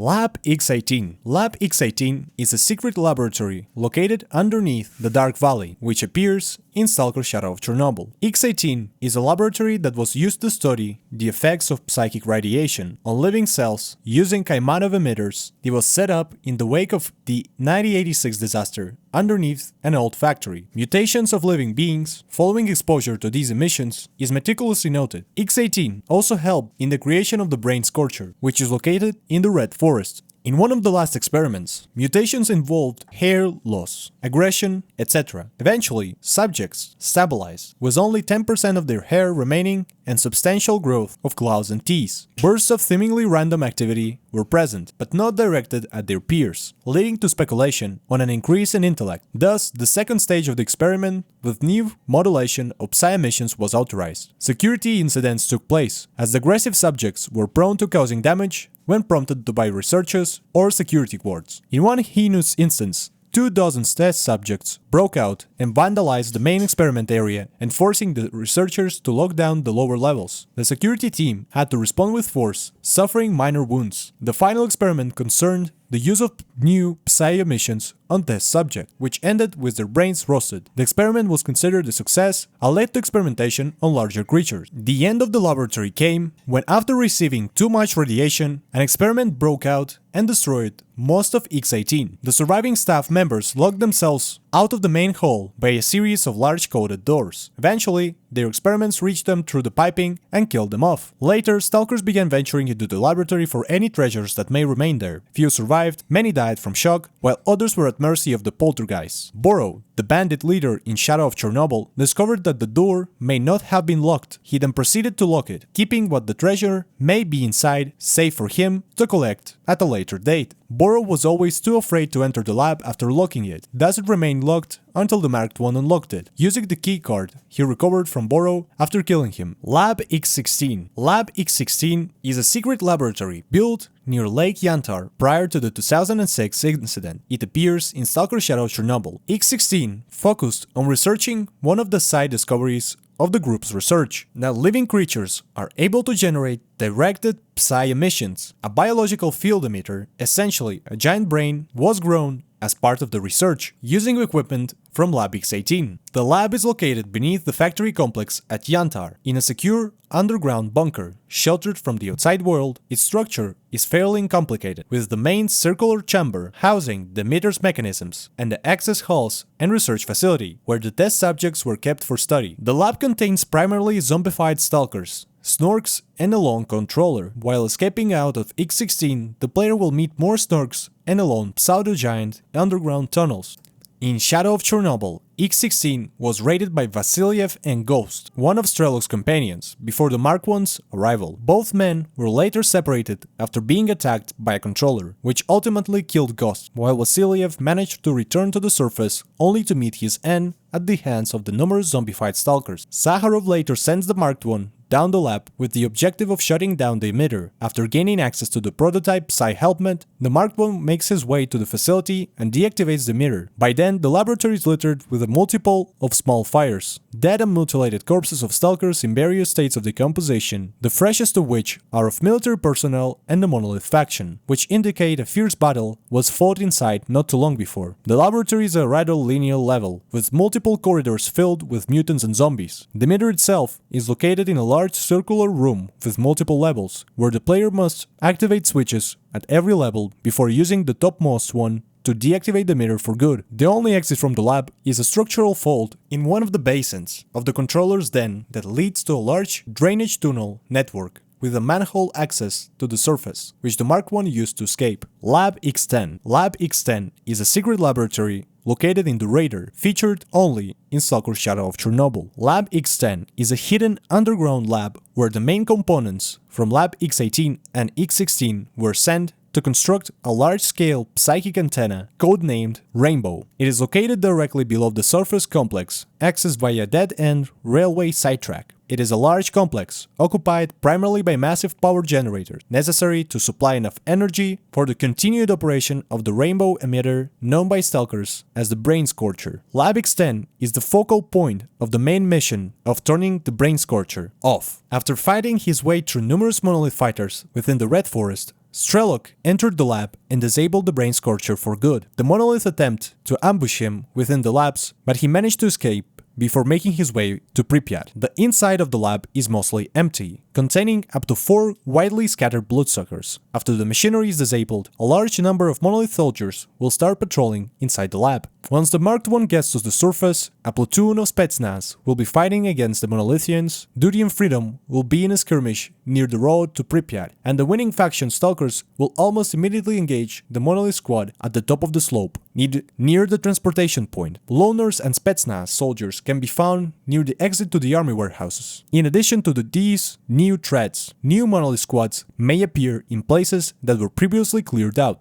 Lab X-18. Lab X-18 is a secret laboratory located underneath the Dark Valley, which appears in STALKER Shadow of Chernobyl. X-18 is a laboratory that was used to study the effects of psychic radiation on living cells using Kaimanov emitters. It was set up in the wake of the 1986 disaster underneath an old factory. Mutations of living beings following exposure to these emissions is meticulously noted. X-18 also helped in the creation of the brain scorcher, which is located in the Red Forest. In one of the last experiments, mutations involved hair loss, aggression, etc. Eventually, subjects stabilized, with only 10% of their hair remaining and substantial growth of claws and teeth. Bursts of seemingly random activity were present, but not directed at their peers, leading to speculation on an increase in intellect. Thus, the second stage of the experiment with new modulation of psi emissions was authorized. Security incidents took place, as aggressive subjects were prone to causing damage when prompted to by researchers or security guards. In one heinous instance, 24 test subjects broke out and vandalized the main experiment area and forcing the researchers to lock down the lower levels. The security team had to respond with force, suffering minor wounds. The final experiment concerned the use of new psi emissions on test subjects, which ended with their brains roasted. The experiment was considered a success and led to experimentation on larger creatures. The end of the laboratory came when, after receiving too much radiation, an experiment broke out and destroyed most of X-18. The surviving staff members locked themselves out of the main hall by a series of large coated doors. Eventually, their experiments reached them through the piping and killed them off. Later, stalkers began venturing into the laboratory for any treasures that may remain there. Few survived, many died from shock, while others were at mercy of the poltergeists. Borrow, the bandit leader in Shadow of Chernobyl, discovered that the door may not have been locked. He then proceeded to lock it, keeping what the treasure may be inside safe for him to collect at a later date. Borrow was always too afraid to enter the lab after locking it, thus it remained locked until the Marked One unlocked it, using the key card he recovered from Borrow after killing him. Lab X-16. Lab X-16 is a secret laboratory built near Lake Yantar prior to the 2006 incident. It appears in STALKER Shadow of Chernobyl. X-16 focused on researching one of the side discoveries of the group's research, that living creatures are able to generate directed psi emissions. A biological field emitter, essentially a giant brain, was grown as part of the research, using equipment from Lab X-18. The lab is located beneath the factory complex at Yantar, in a secure underground bunker, sheltered from the outside world. Its structure is fairly complicated, with the main circular chamber housing the emitters mechanisms, and the access halls and research facility, where the test subjects were kept for study. The lab contains primarily zombified stalkers, Snorks, and a lone controller. While escaping out of X-16, the player will meet more Snorks and a lone pseudo-giant underground tunnels. In Shadow of Chernobyl, X-16 was raided by Vasiliev and Ghost, one of Strelok's companions, before the Mark I's arrival. Both men were later separated after being attacked by a controller, which ultimately killed Ghost, while Vasiliev managed to return to the surface only to meet his end at the hands of the numerous zombified stalkers. Sakharov later sends the Mark I down the lab with the objective of shutting down the emitter. After gaining access to the prototype Psi helmet, the Mark I makes his way to the facility and deactivates the emitter. By then, the laboratory is littered with a multiple of small fires, dead and mutilated corpses of stalkers in various states of decomposition, the freshest of which are of military personnel and the Monolith faction, which indicate a fierce battle was fought inside not too long before. The laboratory is a rather linear level, with multiple corridors filled with mutants and zombies. The emitter itself is located in a large circular room with multiple levels, where the player must activate switches at every level before using the topmost one to deactivate the emitter for good. The only exit from the lab is a structural fault in one of the basins of the controller's den that leads to a large drainage tunnel network with a manhole access to the surface, which the Mark I used to escape. Lab X-10. Lab X-10 is a secret laboratory located in the Raider, featured only in STALKER Shadow of Chernobyl. Lab X-10 is a hidden underground lab where the main components from Lab X-18 and X-16 were sent to construct a large-scale psychic antenna codenamed Rainbow. It is located directly below the surface complex, accessed via a dead-end railway sidetrack. It is a large complex, occupied primarily by massive power generators, necessary to supply enough energy for the continued operation of the rainbow emitter known by stalkers as the Brain Scorcher. Lab X-10 is the focal point of the main mission of turning the Brain Scorcher off. After fighting his way through numerous monolith fighters within the Red Forest, Strelok entered the lab and disabled the brain scorcher for good. The monolith attempted to ambush him within the labs, but he managed to escape before making his way to Pripyat. The inside of the lab is mostly empty, containing up to 4 widely scattered bloodsuckers. After the machinery is disabled, a large number of monolith soldiers will start patrolling inside the lab. Once the Mark I gets to the surface, a platoon of Spetsnaz will be fighting against the Monolithians. Duty and Freedom will be in a skirmish near the road to Pripyat, and the winning faction Stalkers will almost immediately engage the Monolith squad at the top of the slope, near the transportation point. Loners and Spetsnaz soldiers can be found near the exit to the army warehouses. In addition to these new threats, new Monolith squads may appear in places that were previously cleared out.